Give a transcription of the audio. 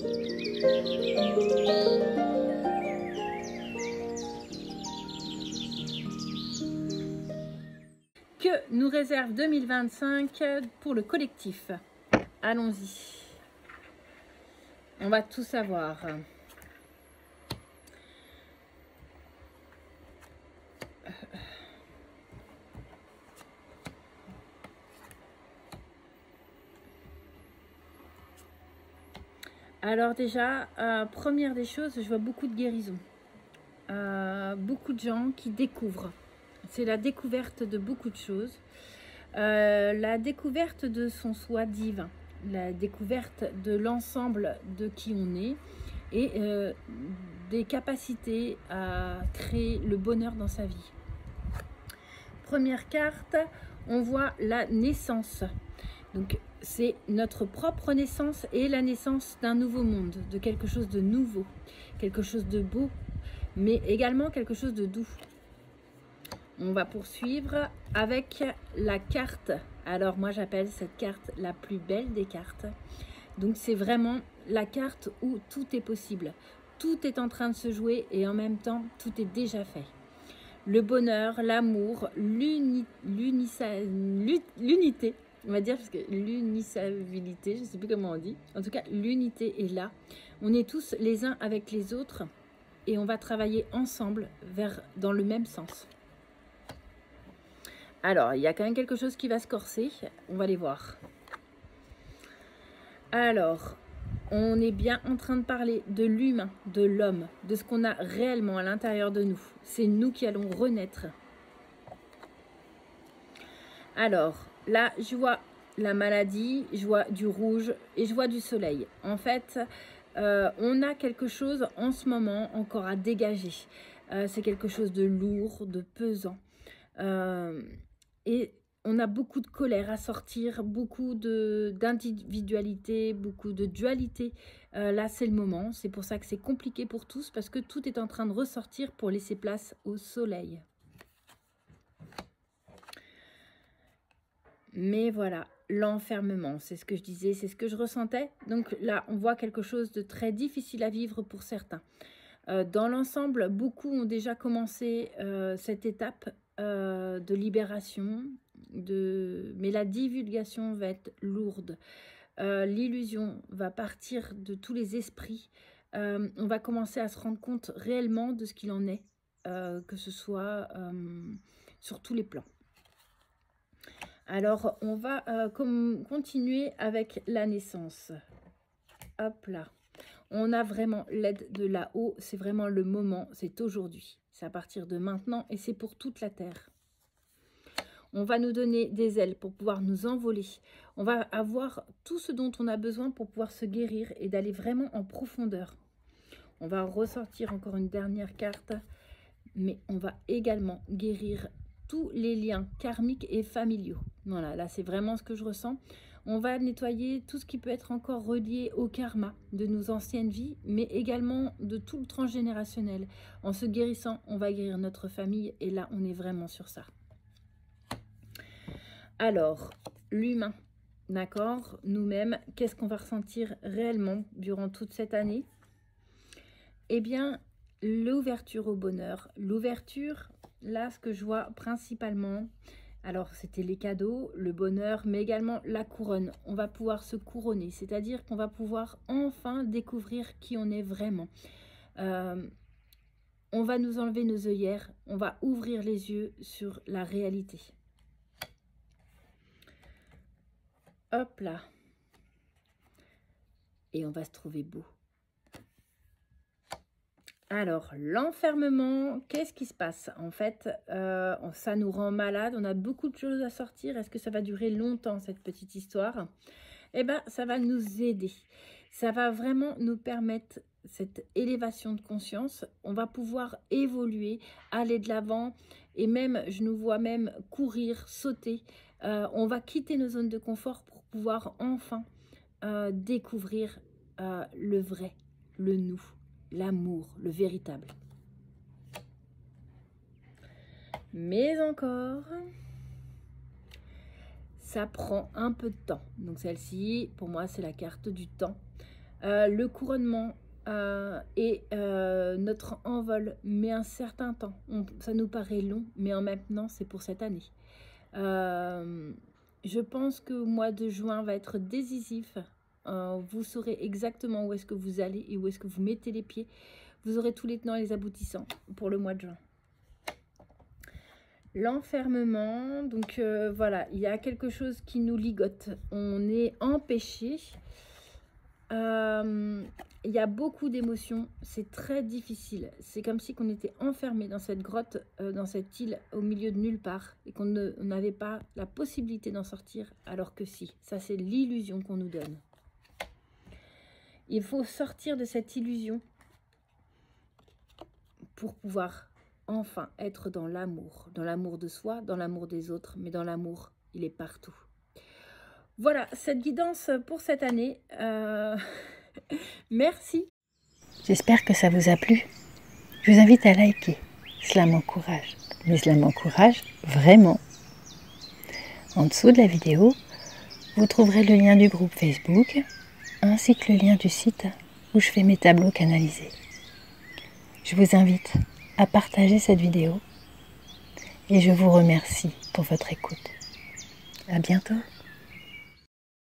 Que nous réserve 2025 pour le collectif? Allons-y. On va tout savoir. Alors déjà, première des choses, je vois beaucoup de guérison. Beaucoup de gens qui découvrent. C'est la découverte de beaucoup de choses. La découverte de son soi divin. La découverte de l'ensemble de qui on est. Et des capacités à créer le bonheur dans sa vie. Première carte, on voit la naissance. Donc c'est notre propre naissance et la naissance d'un nouveau monde, de quelque chose de nouveau, quelque chose de beau, mais également quelque chose de doux. On va poursuivre avec la carte. Alors moi j'appelle cette carte la plus belle des cartes. Donc c'est vraiment la carte où tout est possible. Tout est en train de se jouer et en même temps tout est déjà fait. Le bonheur, l'amour, l'unité, on va dire, parce que l'unisabilité, je ne sais plus comment on dit. En tout cas, l'unité est là. On est tous les uns avec les autres et on va travailler ensemble dans le même sens. Alors, il y a quand même quelque chose qui va se corser. On va les voir. Alors, on est bien en train de parler de l'humain, de l'homme, de ce qu'on a réellement à l'intérieur de nous. C'est nous qui allons renaître. Alors, là, je vois la maladie, je vois du rouge et je vois du soleil. En fait, on a quelque chose en ce moment encore à dégager. C'est quelque chose de lourd, de pesant. Et on a beaucoup de colère à sortir, beaucoup d'individualité, beaucoup de dualité. Là, c'est le moment. C'est pour ça que c'est compliqué pour tous parce que tout est en train de ressortir pour laisser place au soleil. Mais voilà, l'enfermement, c'est ce que je disais, c'est ce que je ressentais. Donc là, on voit quelque chose de très difficile à vivre pour certains. Dans l'ensemble, beaucoup ont déjà commencé cette étape de libération, mais la divulgation va être lourde. L'illusion va partir de tous les esprits. On va commencer à se rendre compte réellement de ce qu'il en est, que ce soit sur tous les plans. Alors, on va continuer avec la naissance. Hop là. On a vraiment l'aide de là-haut. C'est vraiment le moment. C'est aujourd'hui. C'est à partir de maintenant et c'est pour toute la Terre. On va nous donner des ailes pour pouvoir nous envoler. On va avoir tout ce dont on a besoin pour pouvoir se guérir et d'aller vraiment en profondeur. On va ressortir encore une dernière carte. Mais on va également guérir tous les liens karmiques et familiaux. Voilà, là c'est vraiment ce que je ressens. On va nettoyer tout ce qui peut être encore relié au karma de nos anciennes vies, mais également de tout le transgénérationnel. En se guérissant, on va guérir notre famille et là on est vraiment sur ça. Alors, l'humain, d'accord, nous-mêmes, qu'est-ce qu'on va ressentir réellement durant toute cette année? Eh bien, l'ouverture au bonheur. L'ouverture, là, ce que je vois principalement, alors c'était les cadeaux, le bonheur, mais également la couronne. On va pouvoir se couronner, c'est-à-dire qu'on va pouvoir enfin découvrir qui on est vraiment. On va nous enlever nos œillères, on va ouvrir les yeux sur la réalité. Hop là. Et on va se trouver beau. Alors, l'enfermement, qu'est-ce qui se passe? En fait, ça nous rend malade, on a beaucoup de choses à sortir. Est-ce que ça va durer longtemps, cette petite histoire? Eh bien, ça va nous aider. Ça va vraiment nous permettre cette élévation de conscience. On va pouvoir évoluer, aller de l'avant et même, je nous vois même courir, sauter. On va quitter nos zones de confort pour pouvoir enfin découvrir le vrai, le nous. L'amour, le véritable. Mais encore, ça prend un peu de temps. Donc celle-ci, pour moi, c'est la carte du temps. Le couronnement et notre envol met un certain temps. Ça nous paraît long, mais en même temps, c'est pour cette année. Je pense que le mois de juin va être décisif. Vous saurez exactement où est-ce que vous allez et où est-ce que vous mettez les pieds. Vous aurez tous les tenants et les aboutissants pour le mois de juin. L'enfermement, donc voilà, il y a quelque chose qui nous ligote. On est empêché. Il y a beaucoup d'émotions, c'est très difficile. C'est comme si on était enfermé dans cette grotte, dans cette île au milieu de nulle part et qu'on n'avait pas la possibilité d'en sortir, alors que si. Ça, c'est l'illusion qu'on nous donne. Il faut sortir de cette illusion pour pouvoir enfin être dans l'amour de soi, dans l'amour des autres, mais dans l'amour, il est partout. Voilà, cette guidance pour cette année. Merci. J'espère que ça vous a plu. Je vous invite à liker. Cela m'encourage. Mais cela m'encourage vraiment. En dessous de la vidéo, vous trouverez le lien du groupe Facebook, ainsi que le lien du site où je fais mes tableaux canalisés. Je vous invite à partager cette vidéo et je vous remercie pour votre écoute. À bientôt.